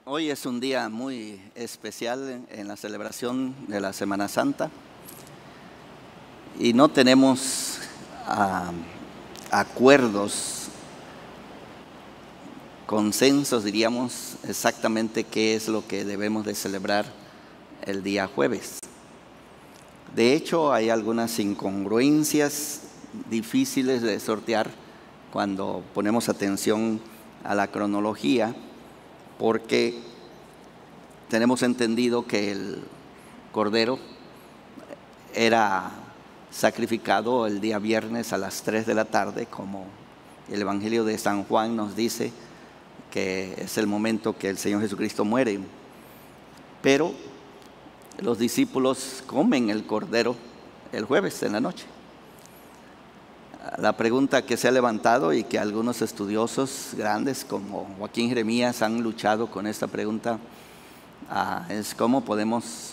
Hoy es un día muy especial en la celebración de la Semana Santa y no tenemos acuerdos, consensos, diríamos, exactamente qué es lo que debemos de celebrar el día jueves. De hecho, hay algunas incongruencias difíciles de sortear cuando ponemos atención a la cronología, porque tenemos entendido que el Cordero era sacrificado el día viernes a las 3 de la tarde, como el Evangelio de San Juan nos dice que es el momento que el Señor Jesucristo muere. Pero los discípulos comen el Cordero el jueves en la noche. La pregunta que se ha levantado y que algunos estudiosos grandes como Joaquín Jeremías han luchado con esta pregunta es cómo podemos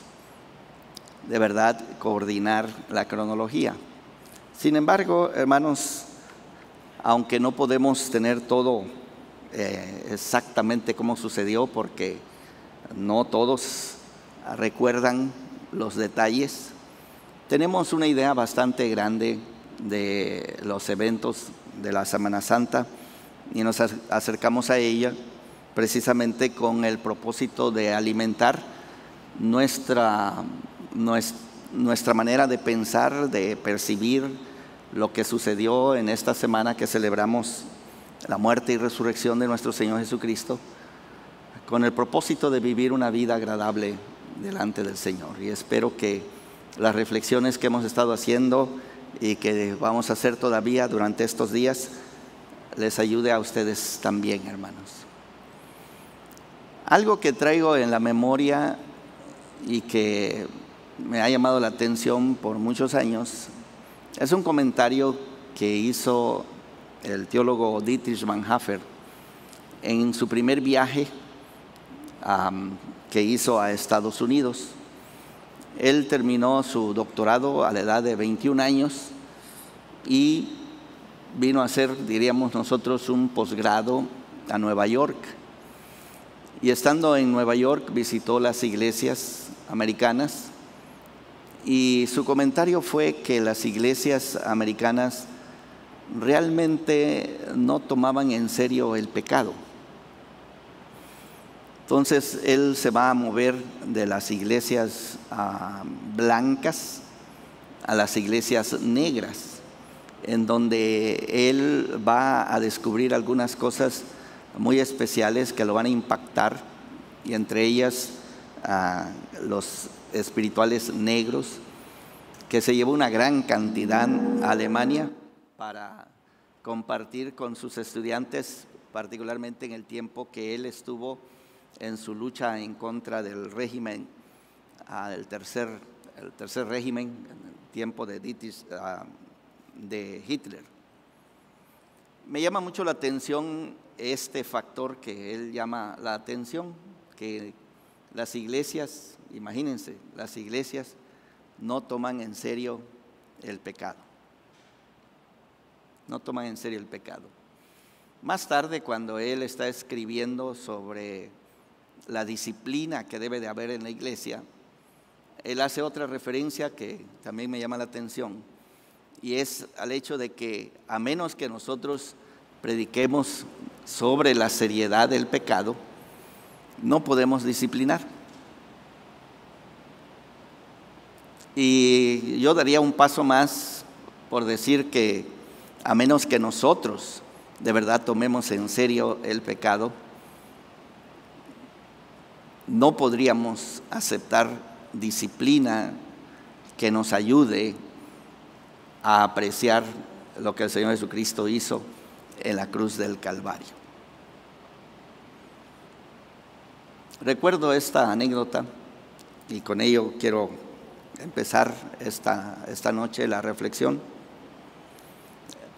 de verdad coordinar la cronología. Sin embargo, hermanos, aunque no podemos tener todo exactamente cómo sucedió, porque no todos recuerdan los detalles, tenemos una idea bastante grande de los eventos de la Semana Santa y nos acercamos a ella precisamente con el propósito de alimentar nuestra manera de pensar, de percibir lo que sucedió en esta semana que celebramos la muerte y resurrección de nuestro Señor Jesucristo, con el propósito de vivir una vida agradable delante del Señor. Y espero que las reflexiones que hemos estado haciendo y que vamos a hacer todavía durante estos días les ayude a ustedes también, hermanos. Algo que traigo en la memoria y que me ha llamado la atención por muchos años es un comentario que hizo el teólogo Dietrich Bonhoeffer en su primer viaje que hizo a Estados Unidos. Él terminó su doctorado a la edad de 21 años y vino a hacer, diríamos nosotros, un posgrado a Nueva York. Y estando en Nueva York visitó las iglesias americanas y su comentario fue que las iglesias americanas realmente no tomaban en serio el pecado. Entonces él se va a mover de las iglesias blancas a las iglesias negras, en donde él va a descubrir algunas cosas muy especiales que lo van a impactar, y entre ellas los espirituales negros, que se llevó una gran cantidad a Alemania para compartir con sus estudiantes, particularmente en el tiempo que él estuvo en su lucha en contra del régimen, el tercer régimen, en el tiempo de Hitler. Me llama mucho la atención este factor que él llama la atención, que las iglesias, imagínense, las iglesias no toman en serio el pecado. No toman en serio el pecado. Más tarde, cuando él está escribiendo sobre la disciplina que debe de haber en la iglesia, él hace otra referencia que también me llama la atención, y es al hecho de que a menos que nosotros prediquemos sobre la seriedad del pecado, no podemos disciplinar. Y yo daría un paso más por decir que a menos que nosotros de verdad tomemos en serio el pecado, no podríamos aceptar disciplina que nos ayude a apreciar lo que el Señor Jesucristo hizo en la cruz del Calvario. Recuerdo esta anécdota y con ello quiero empezar esta noche la reflexión.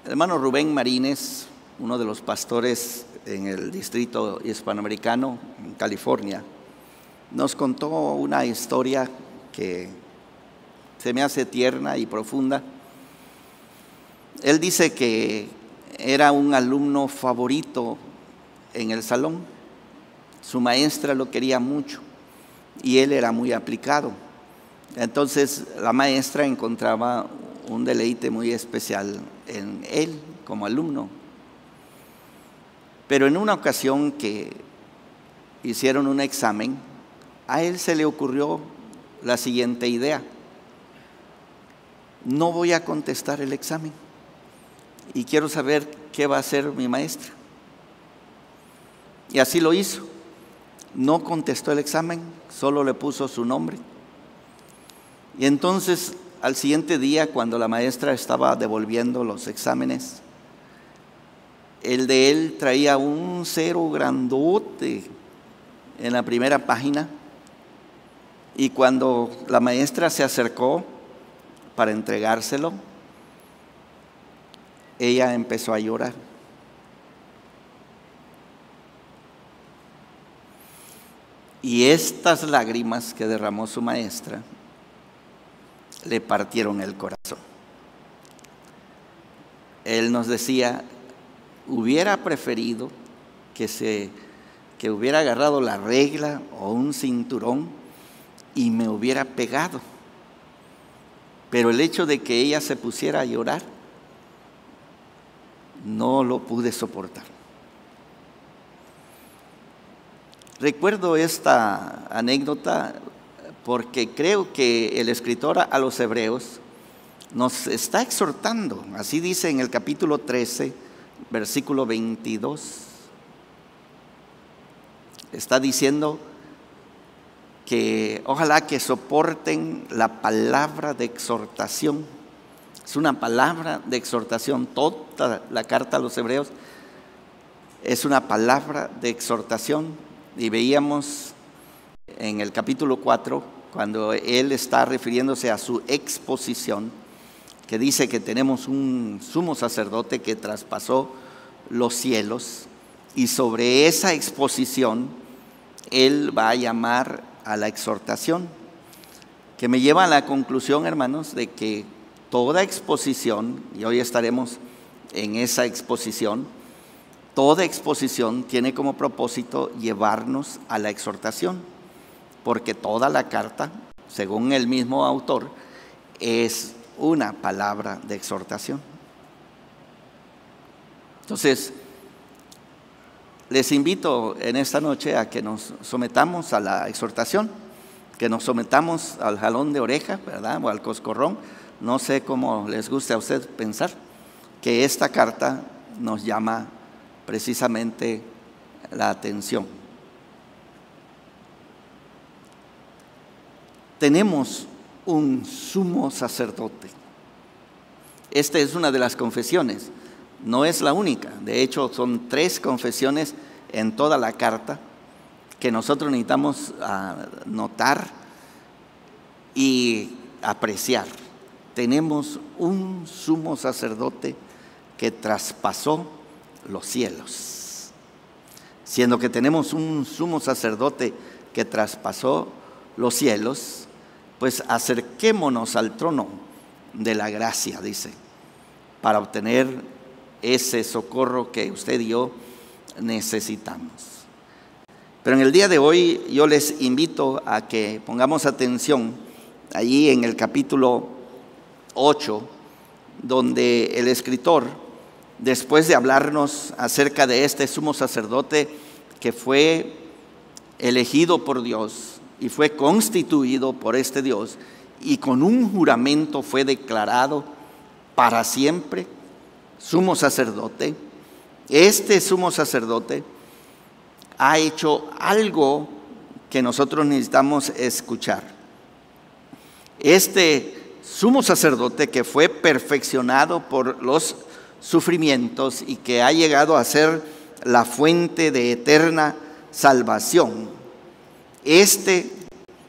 El hermano Rubén Marínez, uno de los pastores en el distrito hispanoamericano en California, nos contó una historia que se me hace tierna y profunda. Él dice que era un alumno favorito en el salón Su maestra lo quería mucho y él era muy aplicado. Entonces la maestra encontraba un deleite muy especial en él como alumno. Pero en una ocasión que hicieron un examen, a él se le ocurrió la siguiente idea: no voy a contestar el examen y quiero saber qué va a hacer mi maestra. Y así lo hizo. No contestó el examen, solo le puso su nombre. Y entonces al siguiente día, cuando la maestra estaba devolviendo los exámenes, el de él traía un 0 grandote en la primera página, y cuando la maestra se acercó para entregárselo, ella empezó a llorar. Y estas lágrimas que derramó su maestra le partieron el corazón. Él nos decía: hubiera preferido que hubiera agarrado la regla o un cinturón y me hubiera pegado. Pero el hecho de que ella se pusiera a llorar, no lo pude soportar. Recuerdo esta anécdota porque creo que el escritor a los Hebreos nos está exhortando. Así dice en el capítulo 13, versículo 22. Está diciendo que ojalá que soporten la palabra de exhortación. Es una palabra de exhortación. Toda la carta a los Hebreos es una palabra de exhortación. Y veíamos en el capítulo 4, cuando él está refiriéndose a su exposición, que dice que tenemos un sumo sacerdote que traspasó los cielos, y sobre esa exposición él va a llamar a la exhortación, que me lleva a la conclusión, hermanos, de que toda exposición, y hoy estaremos en esa exposición, toda exposición tiene como propósito llevarnos a la exhortación, porque toda la carta, según el mismo autor, es una palabra de exhortación. Entonces, les invito en esta noche a que nos sometamos a la exhortación, que nos sometamos al jalón de oreja, ¿verdad? O al coscorrón. No sé cómo les guste a usted pensar, que esta carta nos llama precisamente la atención. Tenemos un sumo sacerdote. Esta es una de las confesiones, no es la única. De hecho, son 3 confesiones en toda la carta que nosotros necesitamos notar y apreciar. Tenemos un sumo sacerdote que traspasó los cielos. Siendo que tenemos un sumo sacerdote que traspasó los cielos, pues acerquémonos al trono de la gracia, dice, para obtener ese socorro que usted y yo necesitamos. Pero en el día de hoy yo les invito a que pongamos atención allí en el capítulo 8, donde el escritor, después de hablarnos acerca de este sumo sacerdote que fue elegido por Dios y fue constituido por este Dios, y con un juramento fue declarado para siempre sumo sacerdote, este sumo sacerdote ha hecho algo que nosotros necesitamos escuchar. Este sumo sacerdote que fue perfeccionado por los sufrimientos y que ha llegado a ser la fuente de eterna salvación, este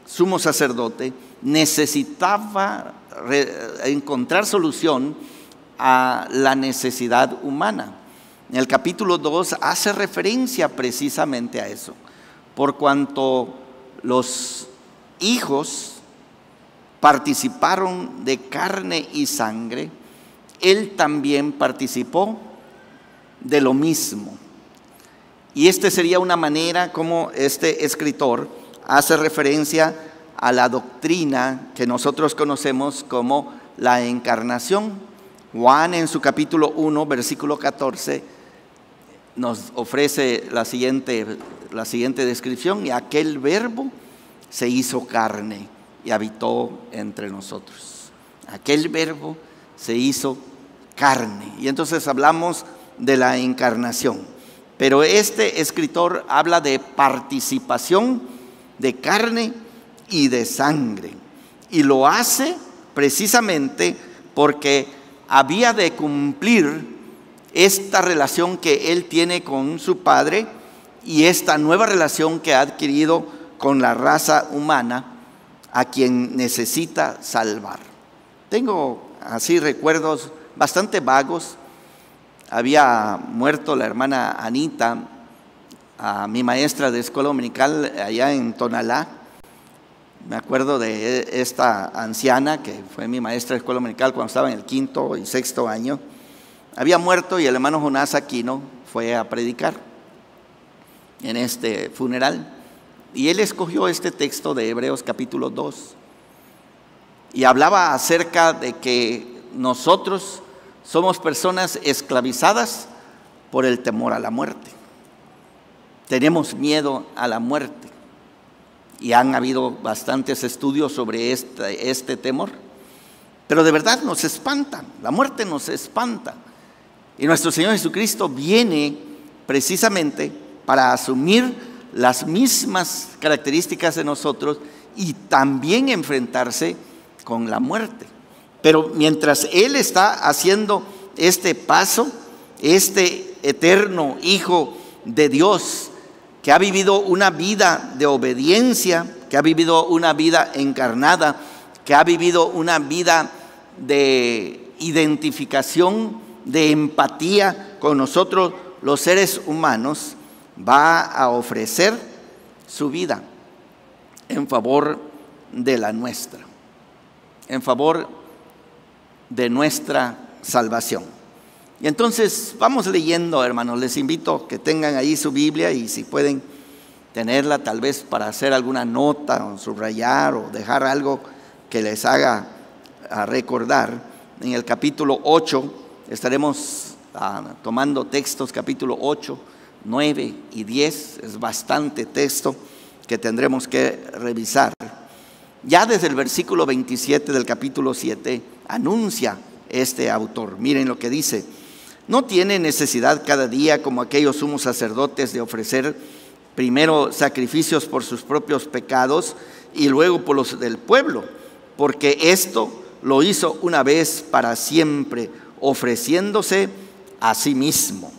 sumo sacerdote necesitaba encontrar solución a la necesidad humana. En el capítulo 2 hace referencia precisamente a eso, por cuanto los hijos participaron de carne y sangre, él también participó de lo mismo. Y esta sería una manera como este escritor hace referencia a la doctrina que nosotros conocemos como la encarnación. Juan en su capítulo 1, versículo 14, nos ofrece la siguiente descripción: y aquel verbo se hizo carne y habitó entre nosotros. Aquel verbo se hizo carne. Y entonces hablamos de la encarnación. Pero este escritor habla de participación de carne y de sangre. Y lo hace precisamente porque había de cumplir esta relación que él tiene con su Padre y esta nueva relación que ha adquirido con la raza humana, a quien necesita salvar. Tengo así recuerdos bastante vagos. Había muerto la hermana Anita, mi maestra de escuela dominical allá en Tonalá. Me acuerdo de esta anciana que fue mi maestra de escuela dominical cuando estaba en el 5º y 6º año. Había muerto y el hermano Jonás Aquino fue a predicar en este funeral. Y él escogió este texto de Hebreos capítulo 2 y hablaba acerca de que nosotros somos personas esclavizadas por el temor a la muerte. Tenemos miedo a la muerte. Y han habido bastantes estudios sobre este temor. Pero de verdad nos espanta, la muerte nos espanta. Y nuestro Señor Jesucristo viene precisamente para asumir las mismas características de nosotros y también enfrentarse con la muerte. Pero mientras Él está haciendo este paso, este eterno Hijo de Dios, que ha vivido una vida de obediencia, que ha vivido una vida encarnada, que ha vivido una vida de identificación, de empatía con nosotros los seres humanos, va a ofrecer su vida en favor de la nuestra, en favor de nuestra salvación. Y entonces vamos leyendo, hermanos. Les invito que tengan ahí su Biblia y si pueden tenerla tal vez para hacer alguna nota o subrayar o dejar algo que les haga recordar. En el capítulo 8 estaremos tomando textos, capítulo 8, 9 y 10. Es bastante texto que tendremos que revisar. Ya desde el versículo 27 del capítulo 7 anuncia este autor. Miren lo que dice: no tiene necesidad cada día, como aquellos sumos sacerdotes, de ofrecer primero sacrificios por sus propios pecados y luego por los del pueblo, porque esto lo hizo una vez para siempre, ofreciéndose a sí mismo.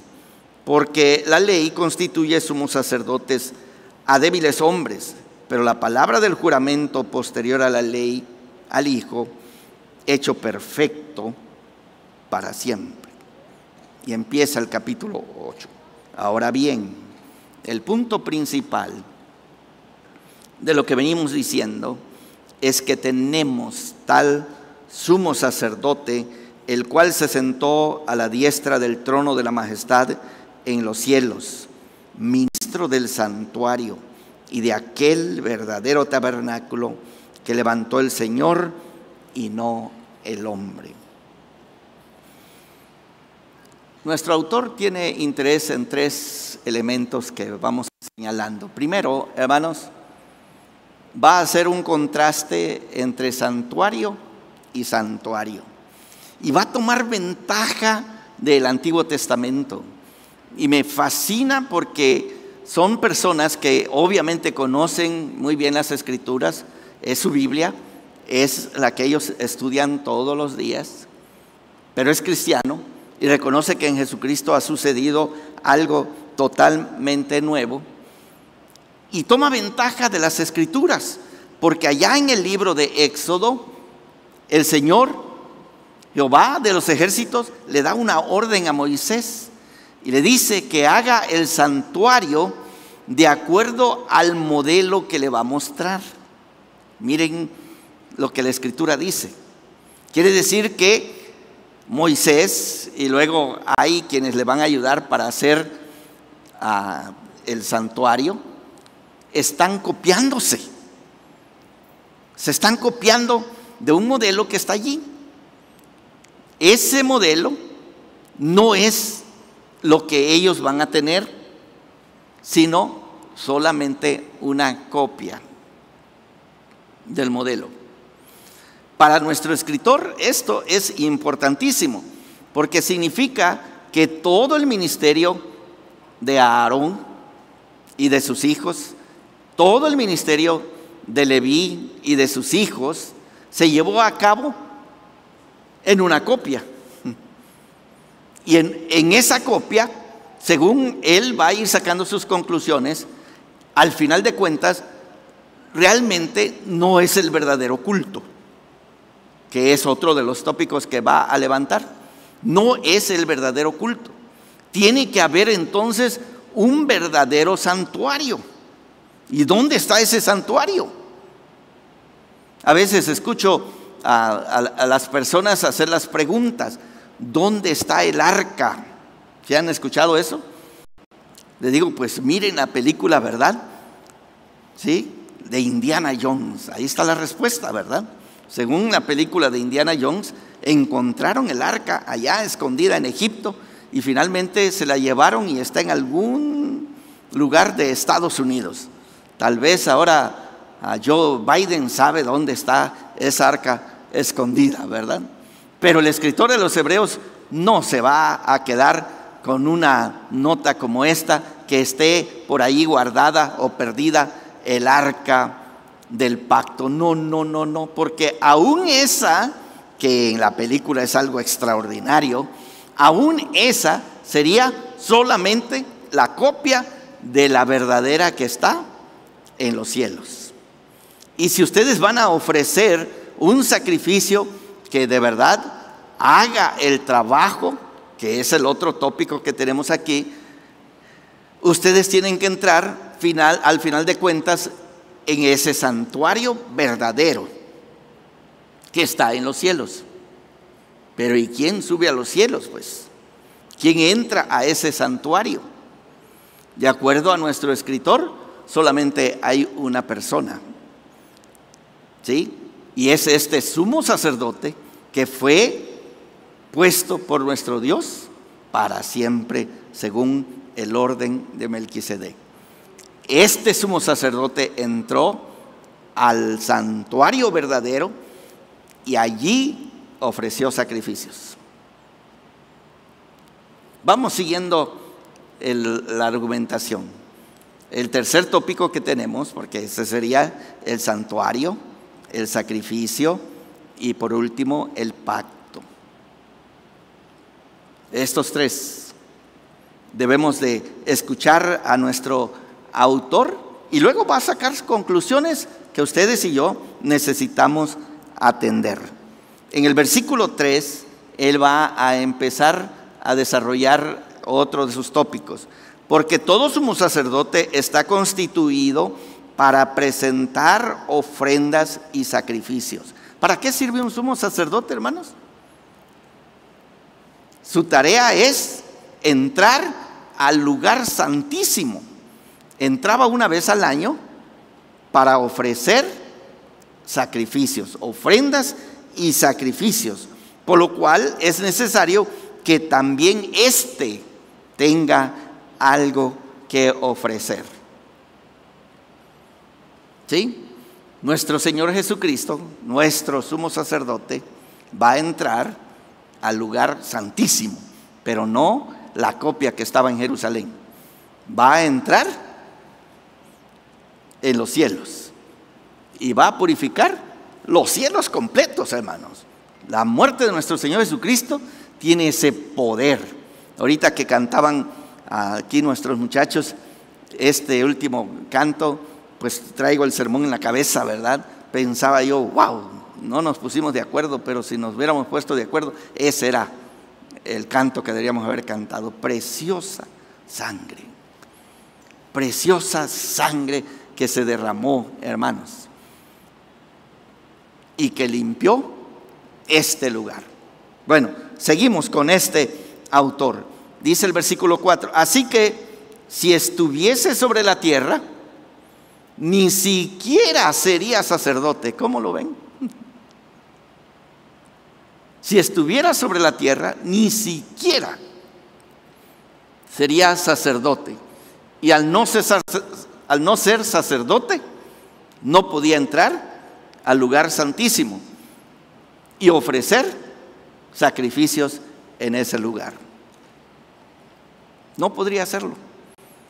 Porque la ley constituye sumos sacerdotes a débiles hombres, pero la palabra del juramento posterior a la ley, al Hijo, hecho perfecto para siempre. Y empieza el capítulo 8. Ahora bien, el punto principal de lo que venimos diciendo es que tenemos tal sumo sacerdote, el cual se sentó a la diestra del trono de la majestad en los cielos, ministro del santuario y de aquel verdadero tabernáculo que levantó el Señor y no el hombre. Nuestro autor tiene interés en tres elementos que vamos señalando. Primero, hermanos, va a hacer un contraste entre santuario y santuario. Y va a tomar ventaja del Antiguo Testamento. Y me fascina porque son personas que obviamente conocen muy bien las Escrituras. Es su Biblia, es la que ellos estudian todos los días. Pero es cristiano y reconoce que en Jesucristo ha sucedido algo totalmente nuevo. Y toma ventaja de las Escrituras, porque allá en el libro de Éxodo, el Señor, Jehová de los ejércitos, le da una orden a Moisés y le dice que haga el santuario de acuerdo al modelo que le va a mostrar. Miren lo que la Escritura dice. Quiere decir que Moisés, y luego hay quienes le van a ayudar para hacer el santuario, están copiándose. Se están copiando de un modelo que está allí. Ese modelo no es lo que ellos van a tener, sino solamente una copia del modelo. Para nuestro escritor esto es importantísimo, porque significa que todo el ministerio de Aarón y de sus hijos, todo el ministerio de Leví y de sus hijos, se llevó a cabo en una copia. Y en esa copia, según él va a ir sacando sus conclusiones, al final de cuentas, realmente no es el verdadero culto, que es otro de los tópicos que va a levantar. No es el verdadero culto. Tiene que haber entonces un verdadero santuario. ¿Y dónde está ese santuario? A veces escucho a las personas hacer las preguntas: ¿dónde está el arca? ¿Se han escuchado eso? Les digo, pues miren la película, ¿verdad? ¿Sí? De Indiana Jones. Ahí está la respuesta, ¿verdad? Según la película de Indiana Jones, encontraron el arca allá escondida en Egipto y finalmente se la llevaron y está en algún lugar de Estados Unidos. Tal vez ahora Joe Biden sabe dónde está esa arca escondida, ¿verdad? Pero el escritor de los Hebreos no se va a quedar con una nota como esta, que esté por ahí guardada o perdida el arca del pacto. No, porque aún esa, que en la película es algo extraordinario, aún esa sería solamente la copia de la verdadera que está en los cielos. Y si ustedes van a ofrecer un sacrificio que de verdad haga el trabajo, que es el otro tópico que tenemos aquí, ustedes tienen que entrar al final de cuentas en ese santuario verdadero que está en los cielos. Pero ¿y quién sube a los cielos? Pues, ¿quién entra a ese santuario? De acuerdo a nuestro escritor, solamente hay una persona, ¿sí? Y es este sumo sacerdote que fue puesto por nuestro Dios para siempre, según el orden de Melquisedec. Este sumo sacerdote entró al santuario verdadero y allí ofreció sacrificios. Vamos siguiendo la argumentación. El tercer tópico que tenemos, porque ese sería el santuario, el sacrificio y por último el pacto. Estos tres debemos de escuchar a nuestro autor y luego va a sacar conclusiones que ustedes y yo necesitamos atender. En el versículo 3, él va a empezar a desarrollar otro de sus tópicos. Porque todo sumo sacerdote está constituido para presentar ofrendas y sacrificios. ¿Para qué sirve un sumo sacerdote, hermanos? Su tarea es entrar al lugar santísimo. Entraba una vez al año para ofrecer sacrificios, ofrendas y sacrificios, por lo cual es necesario que también éste tenga algo que ofrecer. ¿Sí? Nuestro Señor Jesucristo, nuestro sumo sacerdote, va a entrar al lugar santísimo, pero no la copia que estaba en Jerusalén. Va a entrar en los cielos y va a purificar los cielos completos, hermanos. La muerte de nuestro Señor Jesucristo tiene ese poder. Ahorita que cantaban aquí nuestros muchachos este último canto, pues traigo el sermón en la cabeza, ¿verdad? Pensaba yo, wow, no nos pusimos de acuerdo, pero si nos hubiéramos puesto de acuerdo, ese era el canto que deberíamos haber cantado. Preciosa sangre que se derramó, hermanos, y que limpió este lugar. Bueno, seguimos con este autor. Dice el versículo 4: así que si estuviese sobre la tierra, ni siquiera sería sacerdote. ¿Cómo lo ven? Si estuviera sobre la tierra, ni siquiera sería sacerdote. Y al no ser sacerdote, no podía entrar al lugar santísimo y ofrecer sacrificios en ese lugar. No podría hacerlo.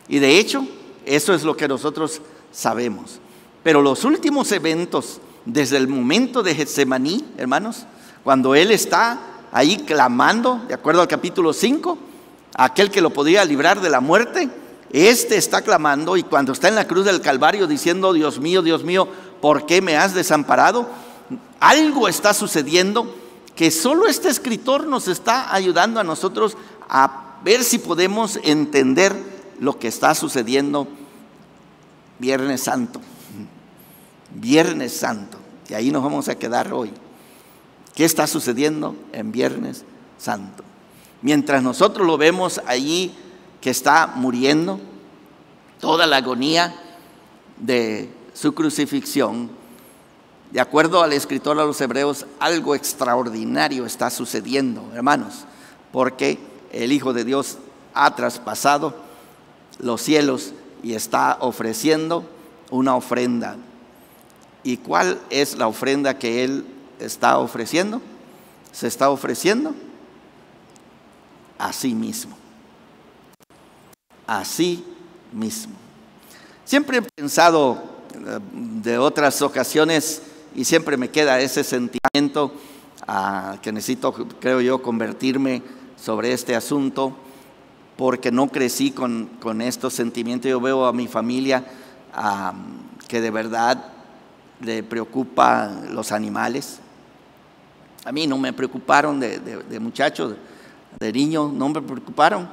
Y de hecho, eso es lo que nosotros sabemos. Pero los últimos eventos, desde el momento de Getsemaní, hermanos, cuando él está ahí clamando, de acuerdo al capítulo 5, aquel que lo podía librar de la muerte, está clamando, y cuando está en la cruz del Calvario diciendo: Dios mío, ¿por qué me has desamparado? Algo está sucediendo que solo este escritor nos está ayudando a nosotros a ver si podemos entender lo que está sucediendo Viernes Santo. Viernes Santo, y ahí nos vamos a quedar hoy. ¿Qué está sucediendo en Viernes Santo? Mientras nosotros lo vemos allí que está muriendo, toda la agonía de su crucifixión, de acuerdo al escritor a los Hebreos, algo extraordinario está sucediendo, hermanos, porque el Hijo de Dios ha traspasado los cielos y está ofreciendo una ofrenda. ¿Y cuál es la ofrenda que Él está ofreciendo? Se está ofreciendo a sí mismo. A sí mismo. Siempre he pensado de otras ocasiones, y siempre me queda ese sentimiento que necesito, creo yo, convertirme sobre este asunto, porque no crecí con estos sentimientos. Yo veo a mi familia que de verdad le preocupan los animales. A mí no me preocuparon de muchacho, de niño, no me preocuparon.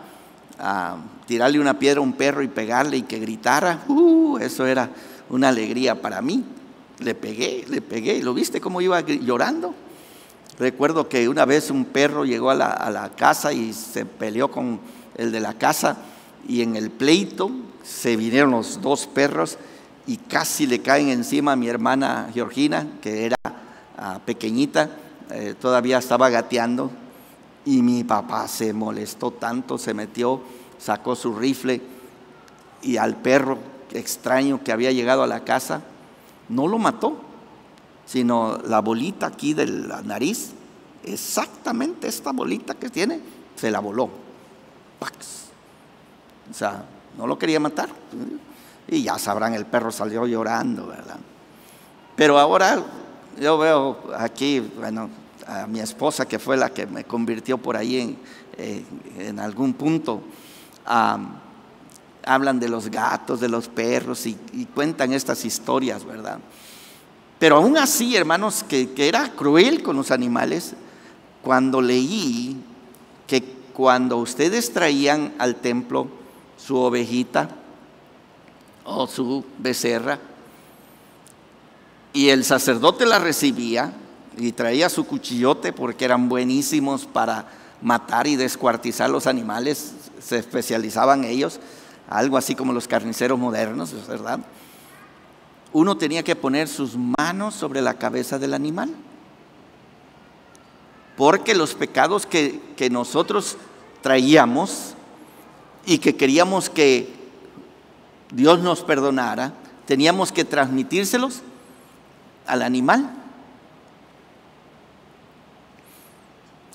Tirarle una piedra a un perro y pegarle y que gritara, eso era una alegría para mí. Le pegué, ¿lo viste cómo iba llorando? Recuerdo que una vez un perro llegó a la casa y se peleó con el de la casa, y en el pleito se vinieron los dos perros y casi le caen encima a mi hermana Georgina, que era pequeñita, todavía estaba gateando, y mi papá se molestó tanto, se metió, sacó su rifle, y al perro extraño que había llegado a la casa no lo mató, sino la bolita aquí de la nariz, exactamente esta bolita que tiene, se la voló. ¡Pax! O sea, no lo quería matar. Y ya sabrán, el perro salió llorando, ¿verdad? Pero ahora yo veo aquí, bueno, a mi esposa, que fue la que me convirtió por ahí en algún punto, hablan de los gatos, de los perros, y cuentan estas historias, ¿verdad? Pero aún así, hermanos, que era cruel con los animales, cuando leí que cuando ustedes traían al templo su ovejita o su becerra, y el sacerdote la recibía y traía su cuchillote, porque eran buenísimos para matar y descuartizar los animales, se especializaban ellos, algo así como los carniceros modernos, ¿verdad? Uno tenía que poner sus manos sobre la cabeza del animal, porque los pecados que nosotros traíamos y que queríamos que Dios nos perdonara, teníamos que transmitírselos al animal.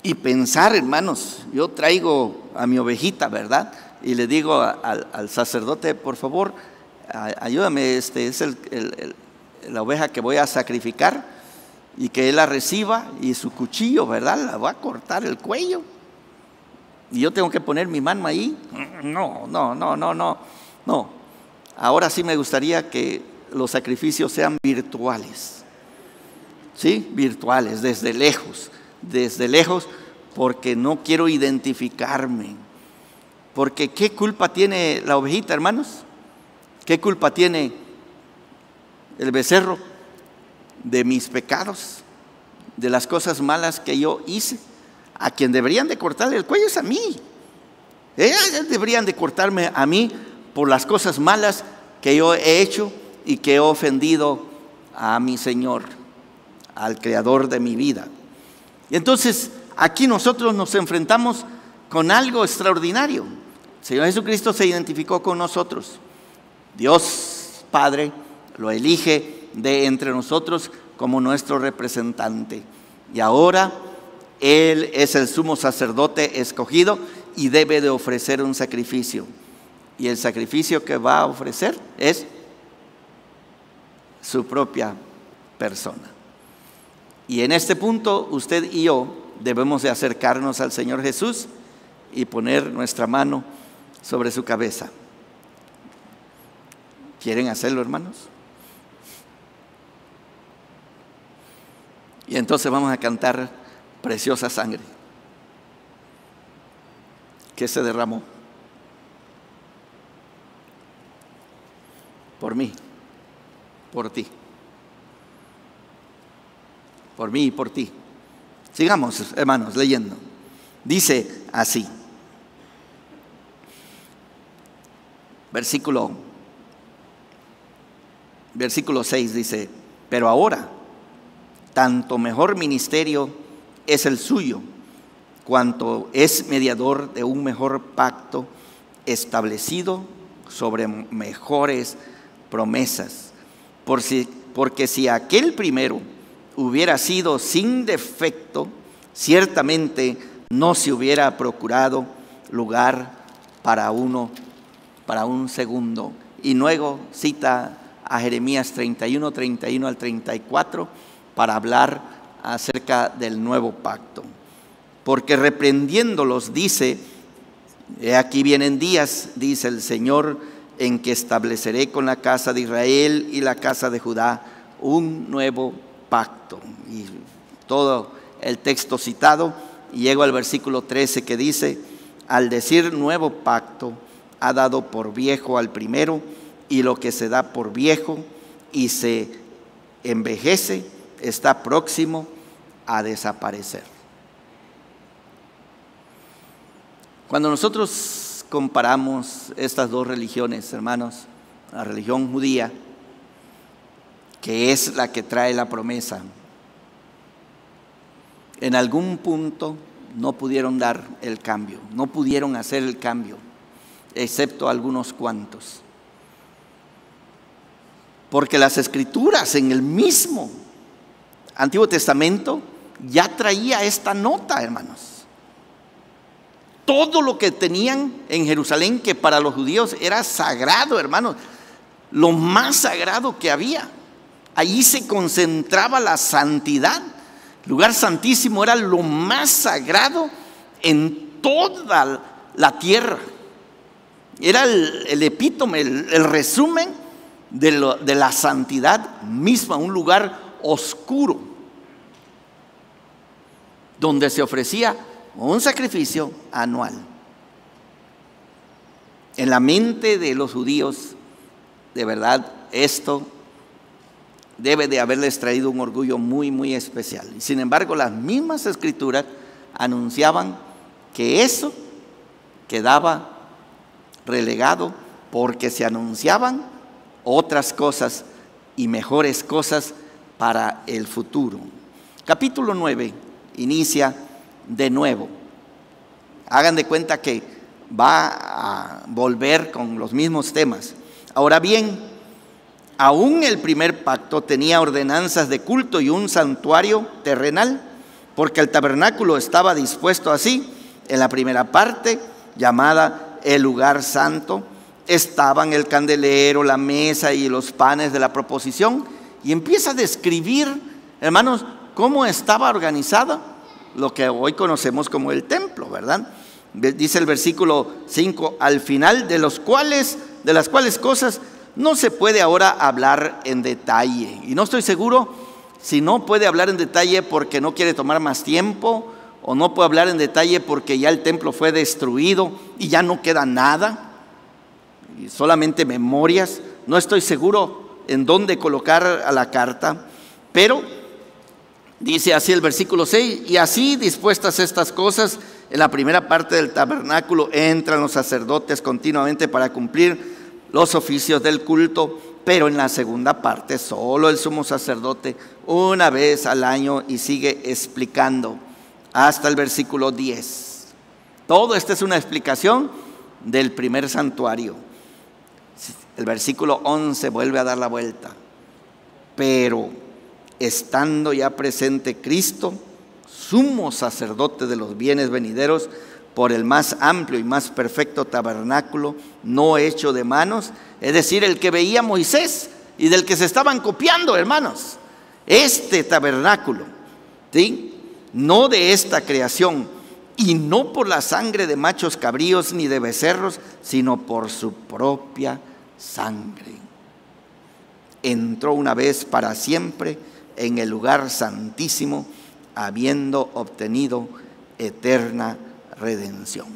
Y pensar, hermanos, yo traigo a mi ovejita, ¿verdad? Y le digo al sacerdote: por favor, ayúdame, es la oveja que voy a sacrificar, y que él la reciba, y su cuchillo, ¿verdad?, la va a cortar el cuello, y yo tengo que poner mi mano ahí. No. Ahora sí me gustaría que los sacrificios sean virtuales, ¿sí? Virtuales, desde lejos, porque no quiero identificarme. Porque ¿qué culpa tiene la ovejita, hermanos? ¿Qué culpa tiene el becerro de mis pecados, de las cosas malas que yo hice? A quien deberían de cortarle el cuello es a mí. Ellas deberían de cortarme a mí, por las cosas malas que yo he hecho y que he ofendido a mi Señor, al Creador de mi vida. Y entonces aquí nosotros nos enfrentamos con algo extraordinario. El Señor Jesucristo se identificó con nosotros. Dios Padre lo elige de entre nosotros como nuestro representante. Y ahora Él es el sumo sacerdote escogido y debe de ofrecer un sacrificio. Y el sacrificio que va a ofrecer es su propia persona. Y en este punto usted y yo debemos de acercarnos al Señor Jesús y poner nuestra mano sobre su cabeza. ¿Quieren hacerlo, hermanos? Y entonces vamos a cantar Preciosa Sangre que se derramó por mí, por ti, por mí y por ti. Sigamos, hermanos, leyendo. Dice así, versículo 6 dice: pero ahora, tanto mejor ministerio es el suyo, cuanto es mediador de un mejor pacto establecido sobre mejores promesas. Porque si aquel primero hubiera sido sin defecto, ciertamente no se hubiera procurado lugar para un segundo. Y luego cita a Jeremías 31 al 34 para hablar acerca del nuevo pacto. Porque reprendiéndolos dice: he aquí vienen días, dice el Señor, en que estableceré con la casa de Israel y la casa de Judá un nuevo pacto. Y todo el texto citado, y llego al versículo 13 que dice: al decir nuevo pacto, ha dado por viejo al primero, y lo que se da por viejo y se envejece está próximo a desaparecer. Cuando nosotros comparamos estas dos religiones, hermanos, la religión judía, que es la que trae la promesa, en algún punto no pudieron dar el cambio, no pudieron hacer el cambio, excepto algunos cuantos. Porque las Escrituras en el mismo Antiguo Testamento ya traía esta nota, hermanos. Todo lo que tenían en Jerusalén, que para los judíos era sagrado, hermanos, lo más sagrado que había. Allí se concentraba la santidad. El lugar santísimo era lo más sagrado en toda la tierra. Era el epítome, el resumen de la santidad misma, un lugar oscuro donde se ofrecía un sacrificio anual. En la mente de los judíos, de verdad, esto debe de haberles traído un orgullo muy, muy especial. Y sin embargo, las mismas Escrituras anunciaban que eso quedaba relegado, porque se anunciaban otras cosas y mejores cosas para el futuro. Capítulo 9 inicia de nuevo. Hagan de cuenta que va a volver con los mismos temas. Ahora bien, aún el primer pacto tenía ordenanzas de culto y un santuario terrenal, porque el tabernáculo estaba dispuesto así. En la primera parte, llamada el lugar santo, estaban el candelero, la mesa y los panes de la proposición. Y empieza a describir, hermanos, cómo estaba organizado lo que hoy conocemos como el templo, ¿verdad? Dice el versículo 5: al final de las cuales cosas no se puede ahora hablar en detalle. Y no estoy seguro si no puede hablar en detalle porque no quiere tomar más tiempo, o no puede hablar en detalle porque ya el templo fue destruido y ya no queda nada, y solamente memorias. No estoy seguro en dónde colocar a la carta, pero dice así el versículo 6: y así dispuestas estas cosas, en la primera parte del tabernáculo entran los sacerdotes continuamente para cumplir los oficios del culto, pero en la segunda parte solo el sumo sacerdote una vez al año, y sigue explicando hasta el versículo 10. Todo esto es una explicación del primer santuario. El versículo 11 vuelve a dar la vuelta. Pero estando ya presente Cristo, sumo sacerdote de los bienes venideros, por el más amplio y más perfecto tabernáculo, no hecho de manos, es decir, el que veía Moisés y del que se estaban copiando, hermanos. Este tabernáculo, ¿sí?, no de esta creación, y no por la sangre de machos cabríos ni de becerros, sino por su propia sangre. Entró una vez para siempre en el lugar santísimo, habiendo obtenido eterna redención.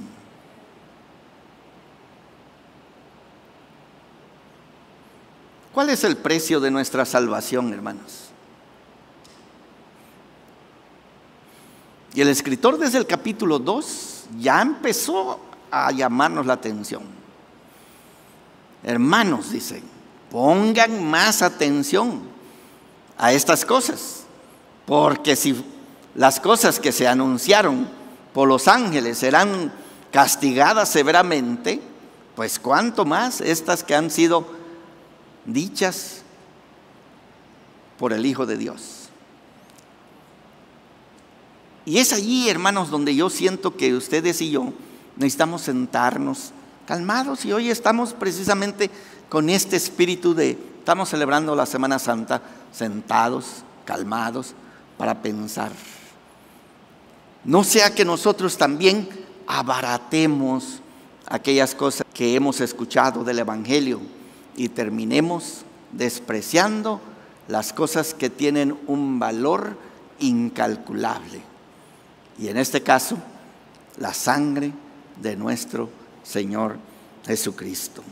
¿Cuál es el precio de nuestra salvación, hermanos? Y el escritor desde el capítulo 2 ya empezó a llamarnos la atención. Hermanos, dice, pongan más atención a estas cosas, porque si las cosas que se anunciaron por los ángeles serán castigadas severamente, pues cuánto más estas que han sido dichas por el Hijo de Dios. Y es allí, hermanos, donde yo siento que ustedes y yo necesitamos sentarnos calmados, y hoy estamos precisamente con este espíritu estamos celebrando la Semana Santa, sentados, calmados, para pensar. No sea que nosotros también abaratemos aquellas cosas que hemos escuchado del Evangelio y terminemos despreciando las cosas que tienen un valor incalculable. Y en este caso, la sangre de nuestro Señor Jesucristo.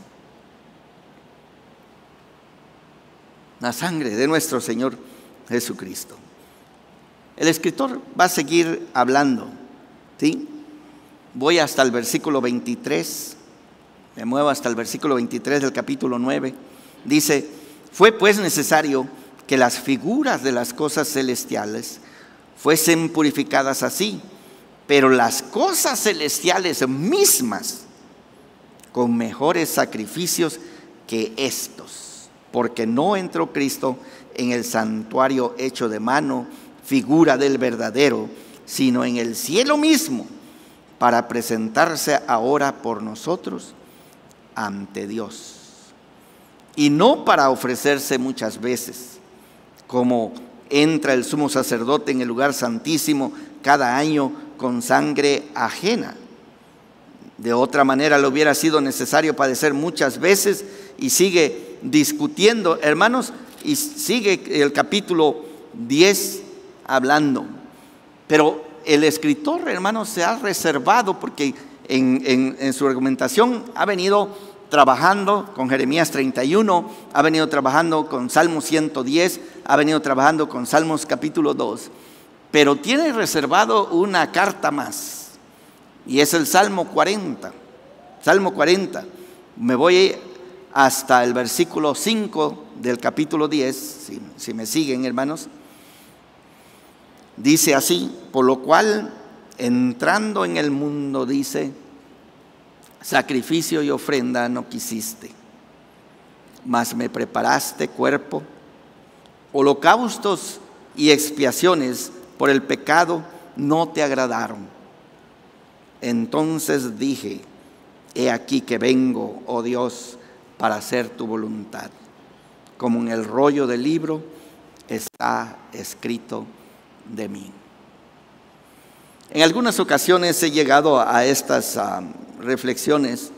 La sangre de nuestro Señor Jesucristo. El escritor va a seguir hablando, ¿sí? Voy hasta el versículo 23, me muevo hasta el versículo 23 del capítulo 9. Dice: fue pues necesario que las figuras de las cosas celestiales fuesen purificadas así, pero las cosas celestiales mismas con mejores sacrificios que estos, porque no entró Cristo en el santuario hecho de mano, figura del verdadero, sino en el cielo mismo, para presentarse ahora por nosotros ante Dios, y no para ofrecerse muchas veces, como entra el sumo sacerdote en el lugar santísimo cada año con sangre ajena. De otra manera le hubiera sido necesario padecer muchas veces. Y sigue discutiendo, hermanos, y sigue el capítulo 10 hablando. Pero el escritor, hermanos, se ha reservado, porque en su argumentación ha venido trabajando con Jeremías 31, ha venido trabajando con Salmos 110, ha venido trabajando con Salmos capítulo 2, pero tiene reservado una carta más, y es el Salmo 40. Salmo 40, me voy hasta el versículo 5 del capítulo 10, si me siguen, hermanos. Dice así: por lo cual, entrando en el mundo, dice, sacrificio y ofrenda no quisiste, mas me preparaste cuerpo. Holocaustos y expiaciones por el pecado no te agradaron. Entonces dije: he aquí que vengo, oh Dios, para hacer tu voluntad. Como en el rollo del libro está escrito de mí. En algunas ocasiones he llegado a estas reflexiones.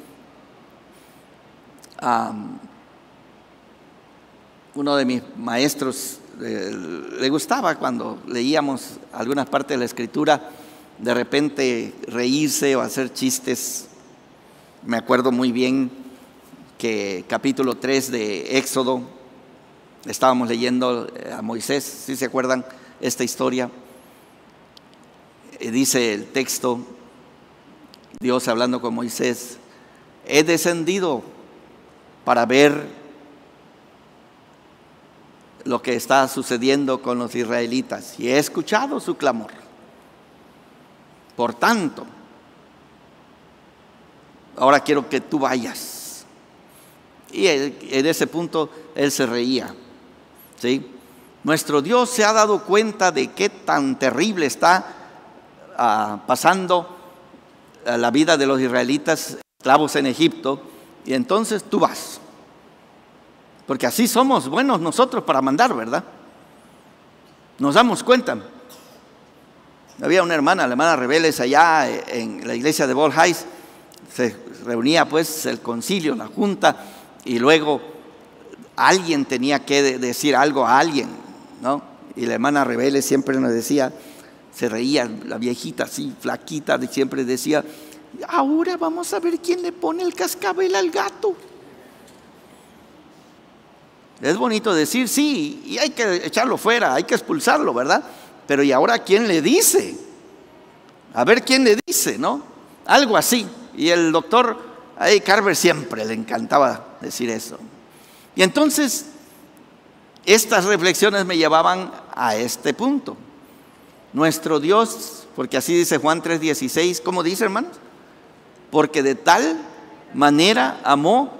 Uno de mis maestros le gustaba cuando leíamos algunas partes de la Escritura, de repente reírse o hacer chistes. Me acuerdo muy bien que capítulo 3 de Éxodo, estábamos leyendo a Moisés, ¿sí se acuerdan esta historia? Dice el texto, Dios hablando con Moisés: he descendido para ver lo que está sucediendo con los israelitas y he escuchado su clamor. Por tanto, ahora quiero que tú vayas. Y en ese punto él se reía, ¿sí? Nuestro Dios se ha dado cuenta de qué tan terrible está pasando la vida de los israelitas esclavos en Egipto, y entonces tú vas. Porque así somos buenos nosotros para mandar, ¿verdad? Nos damos cuenta. Había una hermana, la hermana Rebeles, allá en la iglesia de Bolhais. Se reunía pues el concilio, la junta, y luego alguien tenía que decir algo a alguien, ¿no? Y la hermana Rebeles siempre nos decía, se reía, la viejita así, flaquita, siempre decía, ahora vamos a ver quién le pone el cascabel al gato. Es bonito decir, sí, y hay que echarlo fuera, hay que expulsarlo, ¿verdad? Pero ¿y ahora quién le dice? A ver quién le dice, ¿no? Algo así. Y el doctor Carver siempre le encantaba decir eso. Y entonces, estas reflexiones me llevaban a este punto. Nuestro Dios, porque así dice Juan 3:16, ¿cómo dice, hermanos? Porque de tal manera amó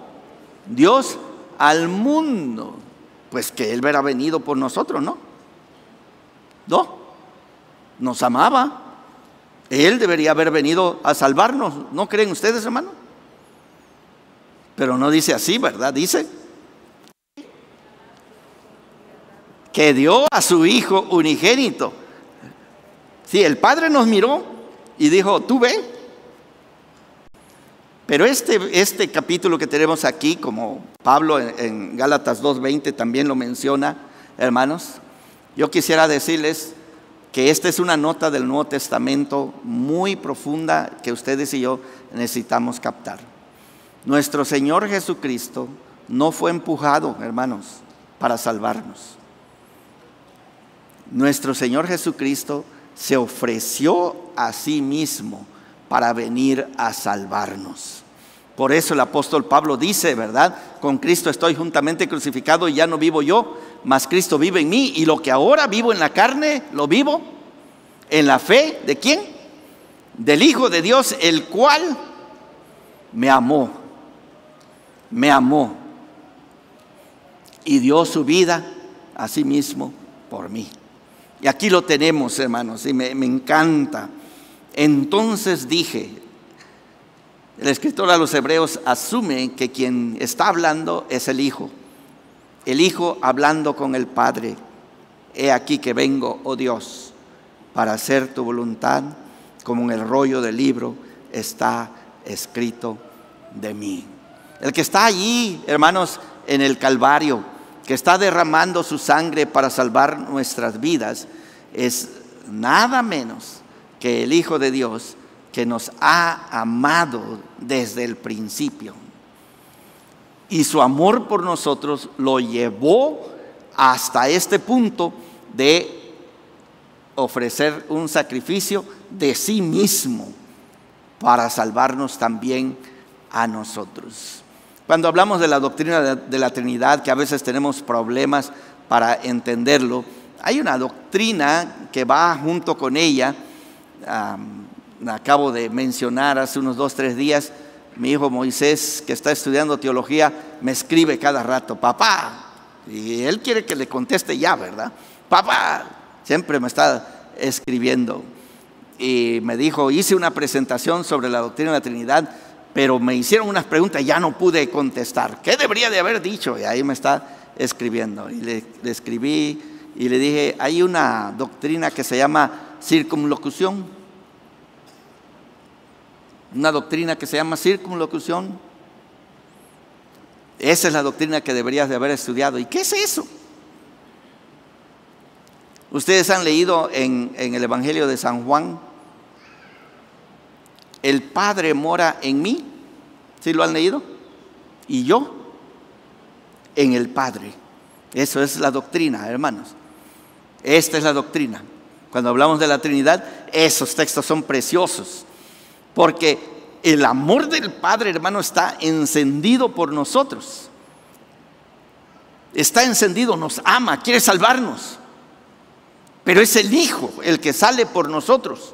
Dios al mundo, pues que Él hubiera venido por nosotros, ¿no? No, nos amaba. Él debería haber venido a salvarnos, ¿no creen ustedes, hermano? Pero no dice así, ¿verdad? Dice que dio a su Hijo unigénito. Sí, el Padre nos miró y dijo, tú ve. Pero este capítulo que tenemos aquí, como Pablo en Gálatas 2:20 también lo menciona, hermanos, yo quisiera decirles que esta es una nota del Nuevo Testamento muy profunda que ustedes y yo necesitamos captar. Nuestro Señor Jesucristo no fue empujado, hermanos, para salvarnos. Nuestro Señor Jesucristo se ofreció a sí mismo para venir a salvarnos. Por eso el apóstol Pablo dice, ¿verdad? Con Cristo estoy juntamente crucificado y ya no vivo yo, mas Cristo vive en mí, y lo que ahora vivo en la carne, lo vivo en la fe, ¿de quién? Del Hijo de Dios, el cual me amó y dio su vida a sí mismo por mí. Y aquí lo tenemos, hermanos, y me encanta. Entonces dije, el escritor a los Hebreos asume que quien está hablando es el Hijo hablando con el Padre. He aquí que vengo, oh Dios, para hacer tu voluntad, como en el rollo del libro está escrito de mí. El que está allí, hermanos, en el Calvario, que está derramando su sangre para salvar nuestras vidas, es nada menos que el Hijo de Dios, que nos ha amado desde el principio. Y su amor por nosotros lo llevó hasta este punto de ofrecer un sacrificio de sí mismo para salvarnos también a nosotros. Cuando hablamos de la doctrina de la Trinidad, que a veces tenemos problemas para entenderlo, hay una doctrina que va junto con ella. Acabo de mencionar hace unos 2-3 días, mi hijo Moisés, que está estudiando teología, me escribe cada rato, papá, y él quiere que le conteste ya, ¿verdad? Papá, siempre me está escribiendo, y me dijo, hice una presentación sobre la doctrina de la Trinidad, pero me hicieron unas preguntas y ya no pude contestar. ¿Qué debería de haber dicho? Y ahí me está escribiendo, y le escribí y le dije, hay una doctrina que se llama circunlocución. Una doctrina que se llama circunlocución. Esa es la doctrina que deberías de haber estudiado. ¿Y qué es eso? Ustedes han leído en el Evangelio de San Juan, el Padre mora en mí. ¿Sí lo han leído? Y yo en el Padre. Eso es la doctrina, hermanos. Esta es la doctrina. Cuando hablamos de la Trinidad, esos textos son preciosos. Porque el amor del Padre, hermano, está encendido por nosotros. está encendido, nos ama, quiere salvarnos. Pero es el Hijo el que sale por nosotros.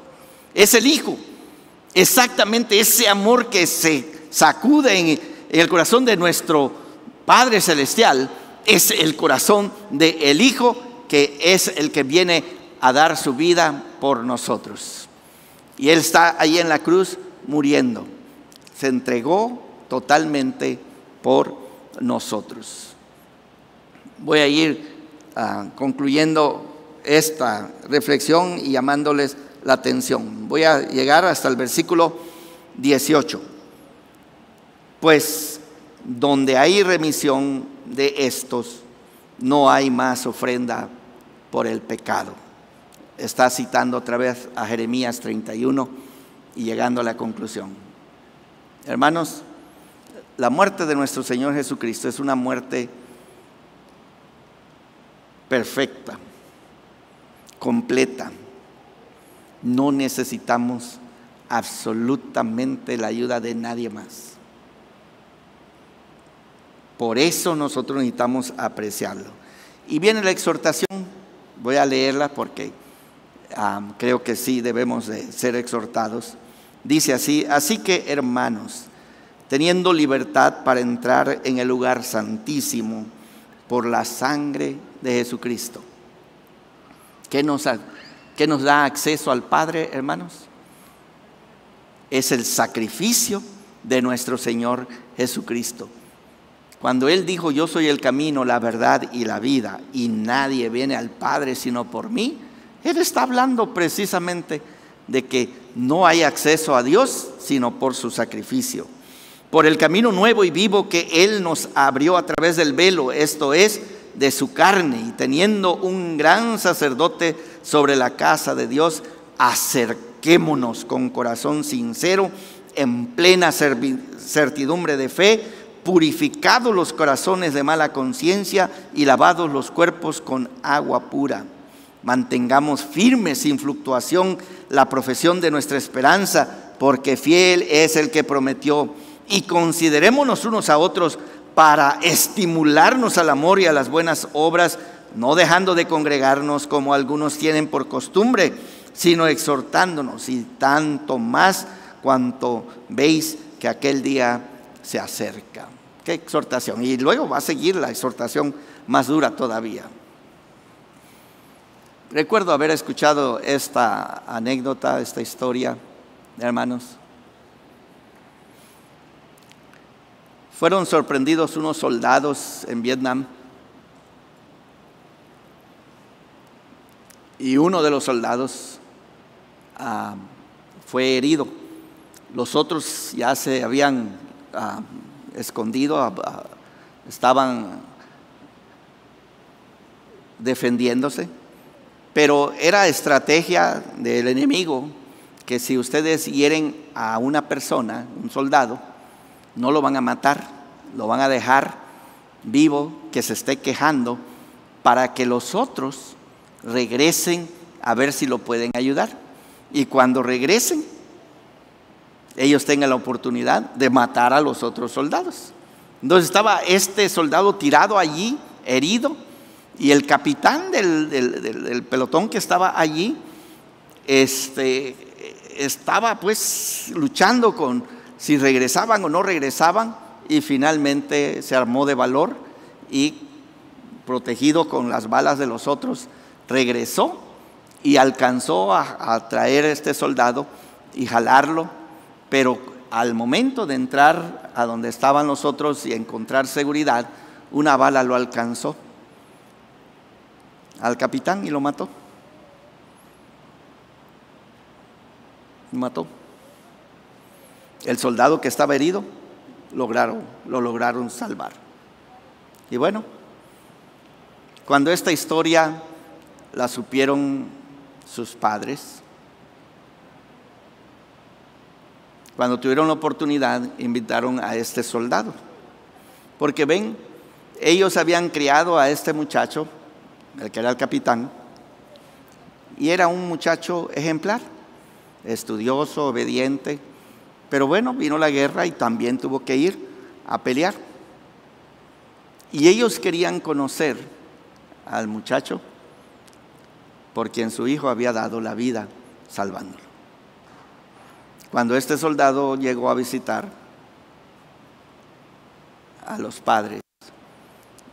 Es el Hijo. Exactamente ese amor que se sacude en el corazón de nuestro Padre Celestial es el corazón del Hijo, que es el que viene a dar su vida por nosotros. Y Él está ahí en la cruz muriendo. Se entregó totalmente por nosotros. Voy a ir concluyendo esta reflexión y llamándoles la atención. Voy a llegar hasta el versículo 18. Pues donde hay remisión de estos, no hay más ofrenda por el pecado. Está citando otra vez a Jeremías 31 y llegando a la conclusión. Hermanos, la muerte de nuestro Señor Jesucristo es una muerte perfecta, completa. No necesitamos absolutamente la ayuda de nadie más. Por eso nosotros necesitamos apreciarlo. Y viene la exhortación, voy a leerla porque creo que sí debemos de ser exhortados. Dice así: así que, hermanos, teniendo libertad para entrar en el lugar santísimo por la sangre de Jesucristo. ¿Qué nos da acceso al Padre, hermanos? Es el sacrificio de nuestro Señor Jesucristo. Cuando Él dijo: yo soy el camino, la verdad y la vida, y nadie viene al Padre sino por mí, Él está hablando precisamente de que no hay acceso a Dios sino por su sacrificio. Por el camino nuevo y vivo que Él nos abrió a través del velo, esto es, de su carne, y teniendo un gran sacerdote sobre la casa de Dios, acerquémonos con corazón sincero, en plena certidumbre de fe, purificados los corazones de mala conciencia y lavados los cuerpos con agua pura. Mantengamos firme sin fluctuación la profesión de nuestra esperanza, porque fiel es el que prometió. Y considerémonos unos a otros para estimularnos al amor y a las buenas obras, no dejando de congregarnos como algunos tienen por costumbre, sino exhortándonos, y tanto más cuanto veis que aquel día se acerca. Qué exhortación. Y luego va a seguir la exhortación más dura todavía. Recuerdo haber escuchado esta anécdota, esta historia, hermanos. Fueron sorprendidos unos soldados en Vietnam, y uno de los soldados fue herido. Los otros ya se habían escondido, estaban defendiéndose, pero era estrategia del enemigo que si ustedes hieren a una persona, un soldado, no lo van a matar, lo van a dejar vivo, que se esté quejando, para que los otros regresen a ver si lo pueden ayudar. Y cuando regresen, ellos tengan la oportunidad de matar a los otros soldados. Entonces estaba este soldado tirado allí, herido, y el capitán del pelotón que estaba allí, estaba pues luchando con si regresaban o no regresaban, y finalmente se armó de valor y, protegido con las balas de los otros, regresó y alcanzó a traer a este soldado y jalarlo, pero al momento de entrar a donde estaban los otros y encontrar seguridad, una bala lo alcanzó al capitán y lo mató. Lo mató. El soldado que estaba herido lo lograron salvar. Y bueno, cuando esta historia la supieron sus padres, cuando tuvieron la oportunidad, invitaron a este soldado, porque ven, ellos habían criado a este muchacho, el que era el capitán, y era un muchacho ejemplar, estudioso, obediente. Pero bueno, vino la guerra y también tuvo que ir a pelear. Y ellos querían conocer al muchacho por quien su hijo había dado la vida salvándolo. Cuando este soldado llegó a visitar a los padres,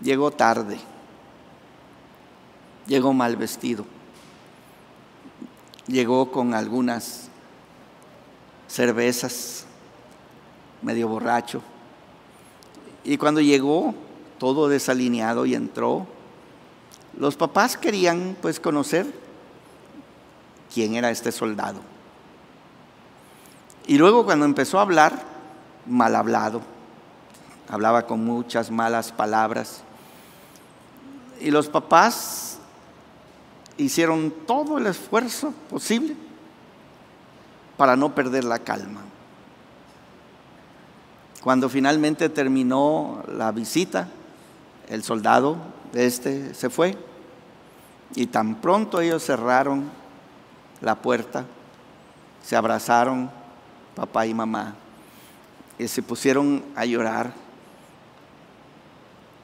llegó tarde, llegó mal vestido, llegó con algunas cervezas, medio borracho, y cuando llegó todo desalineado y entró, los papás querían pues conocer quién era este soldado. Y luego cuando empezó a hablar, mal hablado, hablaba con muchas malas palabras, y los papás hicieron todo el esfuerzo posible para no perder la calma. Cuando finalmente terminó la visita, el soldado se fue, y tan pronto ellos cerraron la puerta, se abrazaron papá y mamá y se pusieron a llorar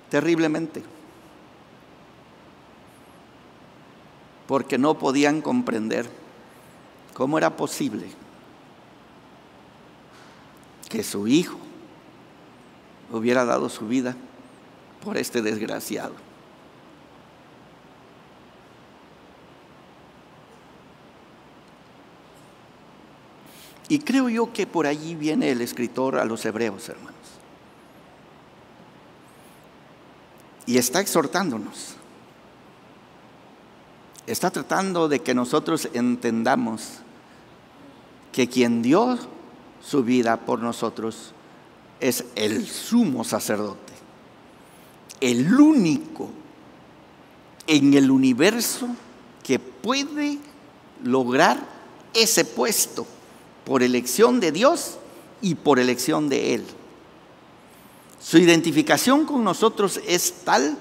terriblemente, porque no podían comprender cómo era posible que su hijo hubiera dado su vida por este desgraciado. Y creo yo que por allí viene el escritor a los hebreos, hermanos. Y está exhortándonos. Está tratando de que nosotros entendamos que quien dio su vida por nosotros es el sumo sacerdote, el único en el universo que puede lograr ese puesto por elección de Dios y por elección de Él. Su identificación con nosotros es tal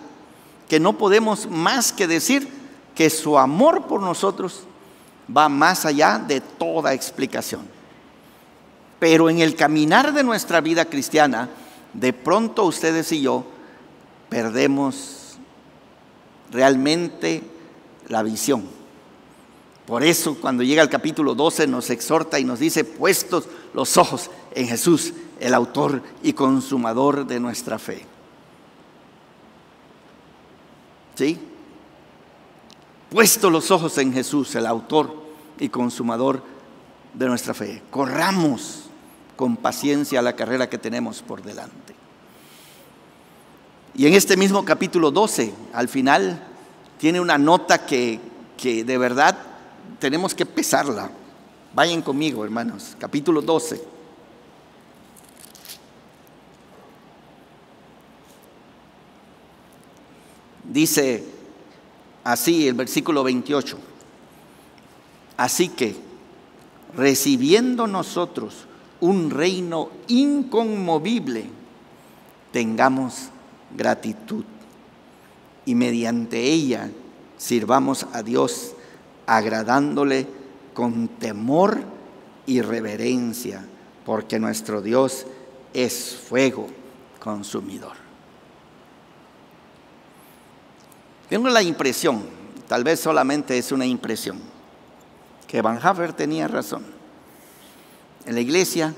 que no podemos más que decir que su amor por nosotros va más allá de toda explicación. Pero en el caminar de nuestra vida cristiana, de pronto ustedes y yo perdemos realmente la visión. Por eso cuando llega el capítulo 12 nos exhorta y nos dice: puestos los ojos en Jesús, el autor y consumador de nuestra fe. ¿Sí? Puestos los ojos en Jesús, el autor y consumador de nuestra fe. Corramos con paciencia la carrera que tenemos por delante. Y en este mismo capítulo 12, al final, tiene una nota que de verdad tenemos que pesarla. Vayan conmigo, hermanos. Capítulo 12. Dice así el versículo 28. Así que, recibiendo nosotros un reino inconmovible, tengamos gratitud y mediante ella sirvamos a Dios, agradándole con temor y reverencia, porque nuestro Dios es fuego consumidor. Tengo la impresión, tal vez solamente es una impresión, que Bonhoeffer tenía razón. En la iglesia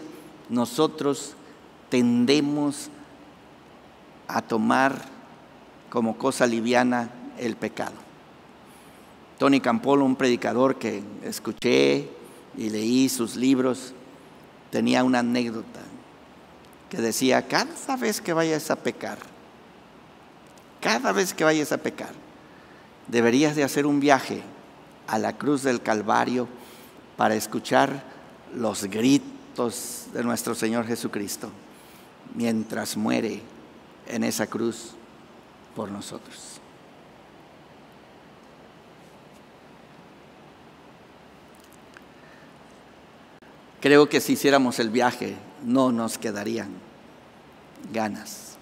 nosotros tendemos a tomar como cosa liviana el pecado. Tony Campolo, un predicador que escuché y leí sus libros, tenía una anécdota que decía: cada vez que vayas a pecar, deberías de hacer un viaje a la cruz del Calvario para escuchar los gritos de nuestro Señor Jesucristo mientras muere en esa cruz por nosotros. Creo que si hiciéramos el viaje no nos quedarían ganas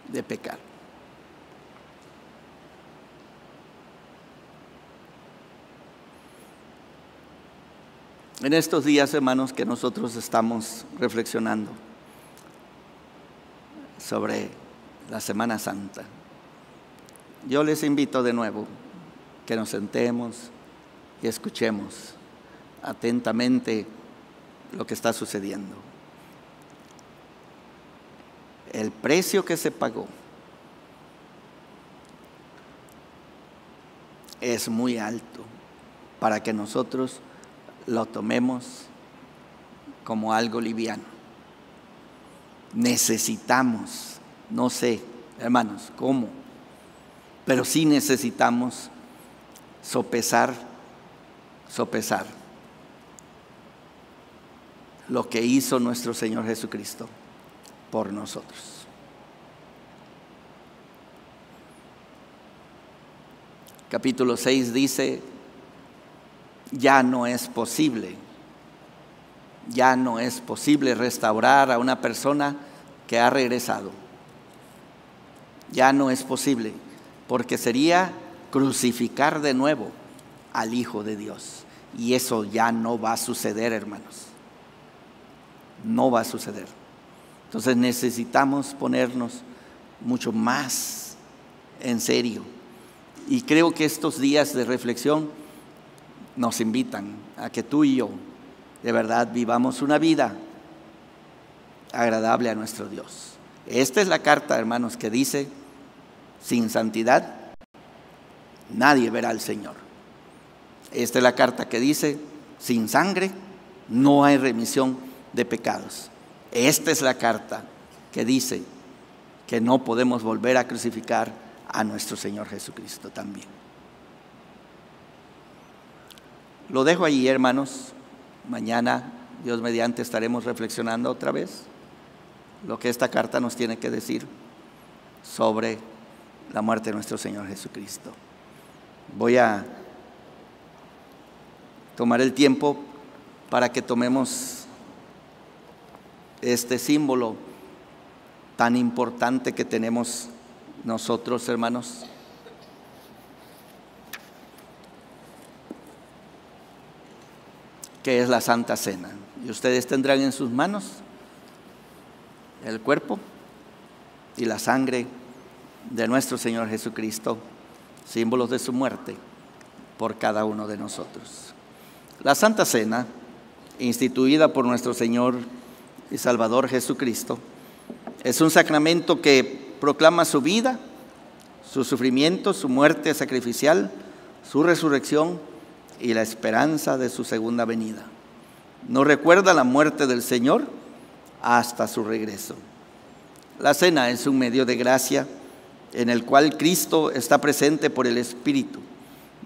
de pecar. En estos días, hermanos, que nosotros estamos reflexionando sobre la Semana Santa. Yo les invito de nuevo que nos sentemos y escuchemos atentamente lo que está sucediendo. El precio que se pagó es muy alto para que nosotros lo tomemos como algo liviano. Necesitamos, no sé, hermanos, cómo, pero sí necesitamos sopesar lo que hizo nuestro Señor Jesucristo por nosotros. Capítulo 6 dice: ya no es posible restaurar a una persona que ha regresado. Ya no es posible, porque sería crucificar de nuevo al Hijo de Dios. Y eso ya no va a suceder, hermanos. No va a suceder. Entonces necesitamos ponernos mucho más en serio. Y creo que estos días de reflexión nos invitan a que tú y yo de verdad vivamos una vida agradable a nuestro Dios. Esta es la carta, hermanos, que dice: sin santidad nadie verá al Señor. Esta es la carta que dice: sin sangre no hay remisión de pecados. Esta es la carta que dice que no podemos volver a crucificar a nuestro Señor Jesucristo también. Lo dejo ahí, hermanos. Mañana, Dios mediante, estaremos reflexionando otra vez lo que esta carta nos tiene que decir sobre la muerte de nuestro Señor Jesucristo. Voy a tomar el tiempo para que tomemos este símbolo tan importante que tenemos nosotros, hermanos. Que es la Santa Cena. Y ustedes tendrán en sus manos el cuerpo y la sangre de nuestro Señor Jesucristo, símbolos de su muerte por cada uno de nosotros. La Santa Cena, instituida por nuestro Señor y Salvador Jesucristo, es un sacramento que proclama su vida, su sufrimiento, su muerte sacrificial, su resurrección y la esperanza de su segunda venida. Nos recuerda la muerte del Señor hasta su regreso. La cena es un medio de gracia en el cual Cristo está presente por el Espíritu.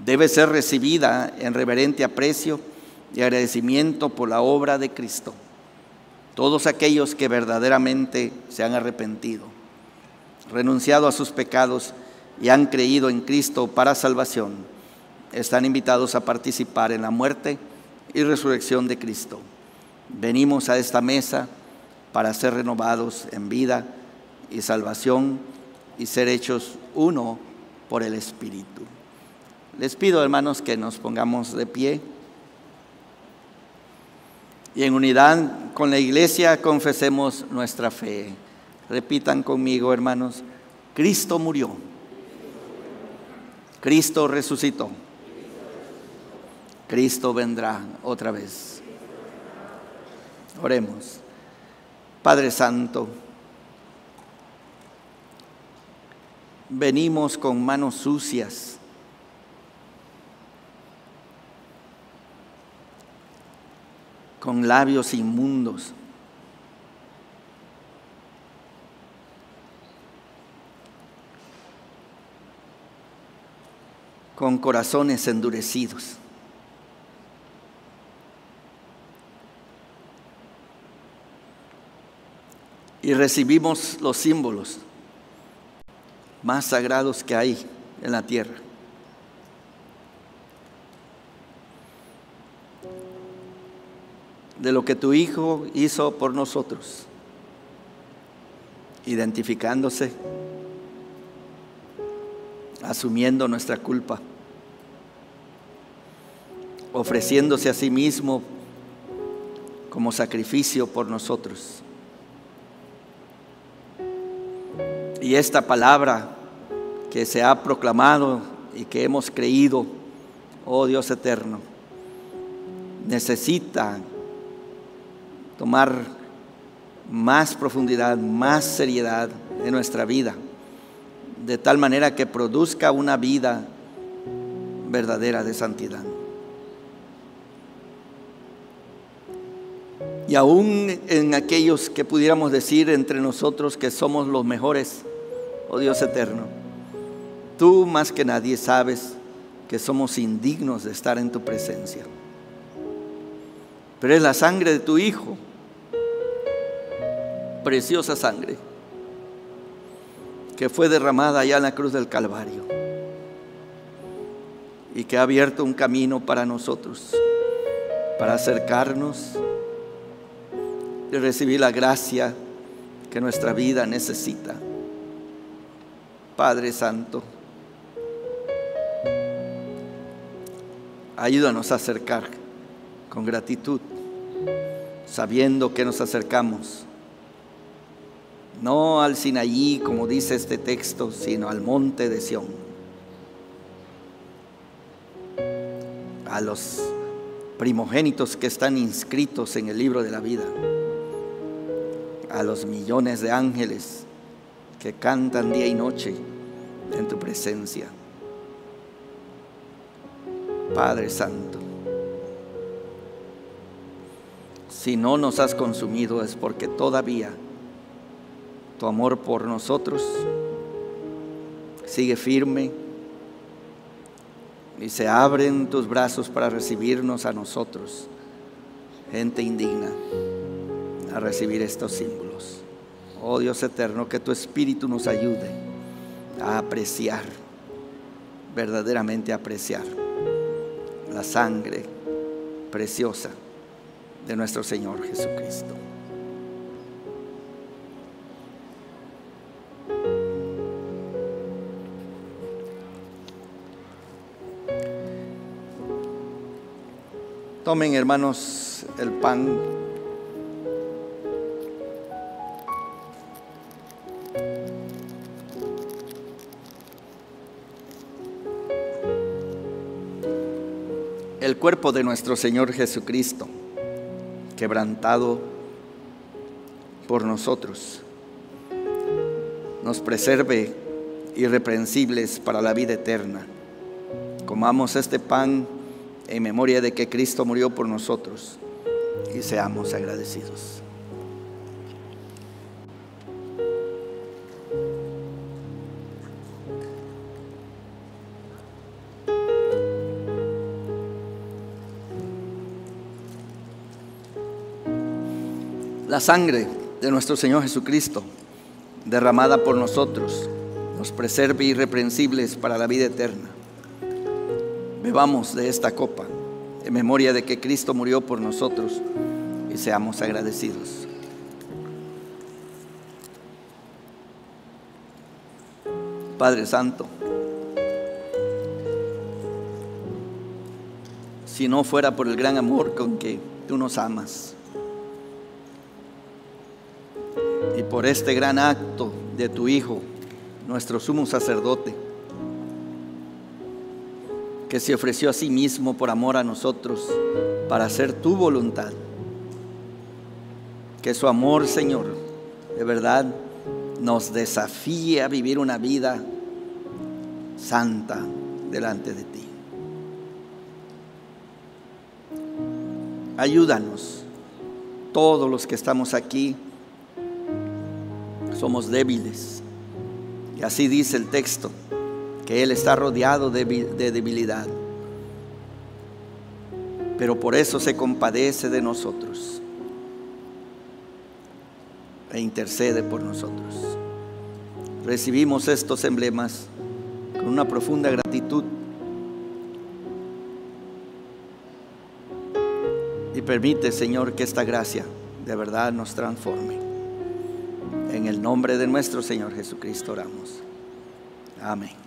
Debe ser recibida en reverente aprecio y agradecimiento por la obra de Cristo. Todos aquellos que verdaderamente se han arrepentido, renunciado a sus pecados y han creído en Cristo para salvación, están invitados a participar en la muerte y resurrección de Cristo. Venimos a esta mesa para ser renovados en vida y salvación y ser hechos uno por el Espíritu. Les pido, hermanos, que nos pongamos de pie y en unidad con la iglesia confesemos nuestra fe. Repitan conmigo, hermanos: Cristo murió, Cristo resucitó, Cristo vendrá otra vez. Oremos. Padre Santo, venimos con manos sucias, con labios inmundos, con corazones endurecidos. Y recibimos los símbolos más sagrados que hay en la tierra. De lo que tu Hijo hizo por nosotros, identificándose, asumiendo nuestra culpa, ofreciéndose a sí mismo como sacrificio por nosotros, Y esta palabra que se ha proclamado y que hemos creído, oh Dios eterno, necesita tomar más profundidad, más seriedad en nuestra vida, de tal manera que produzca una vida verdadera de santidad. Y aún en aquellos que pudiéramos decir entre nosotros que somos los mejores, oh Dios eterno, tú más que nadie sabes que somos indignos de estar en tu presencia. Pero es la sangre de tu Hijo, preciosa sangre, que fue derramada allá en la cruz del Calvario y que ha abierto un camino para nosotros, para acercarnos y recibir la gracia que nuestra vida necesita. Padre Santo, ayúdanos a acercar con gratitud, sabiendo que nos acercamos no al Sinaí, como dice este texto, sino al monte de Sión, a los primogénitos que están inscritos en el libro de la vida, a los millones de ángeles que cantan día y noche en tu presencia. Padre Santo, si no nos has consumido es porque todavía tu amor por nosotros sigue firme y se abren tus brazos para recibirnos a nosotros, gente indigna, a recibir estos símbolos. Oh Dios eterno, que tu Espíritu nos ayude a apreciar, verdaderamente apreciar la sangre preciosa de nuestro Señor Jesucristo. Tomen, hermanos, el pan. El cuerpo de nuestro Señor Jesucristo, quebrantado por nosotros, nos preserve irreprensibles para la vida eterna. Comamos este pan en memoria de que Cristo murió por nosotros y seamos agradecidos. La sangre de nuestro Señor Jesucristo, derramada por nosotros, nos preserve irreprensibles para la vida eterna. Bebamos de esta copa en memoria de que Cristo murió por nosotros y seamos agradecidos. Padre Santo, si no fuera por el gran amor con que tú nos amas y por este gran acto de tu Hijo, nuestro sumo sacerdote, que se ofreció a sí mismo por amor a nosotros para hacer tu voluntad. Que su amor, Señor, de verdad nos desafíe a vivir una vida santa delante de ti. Ayúdanos, todos los que estamos aquí somos débiles, y así dice el texto, que Él está rodeado de debilidad, pero por eso se compadece de nosotros e intercede por nosotros. Recibimos estos emblemas con una profunda gratitud y permite, Señor, que esta gracia de verdad nos transforme. En el nombre de nuestro Señor Jesucristo oramos. Amén.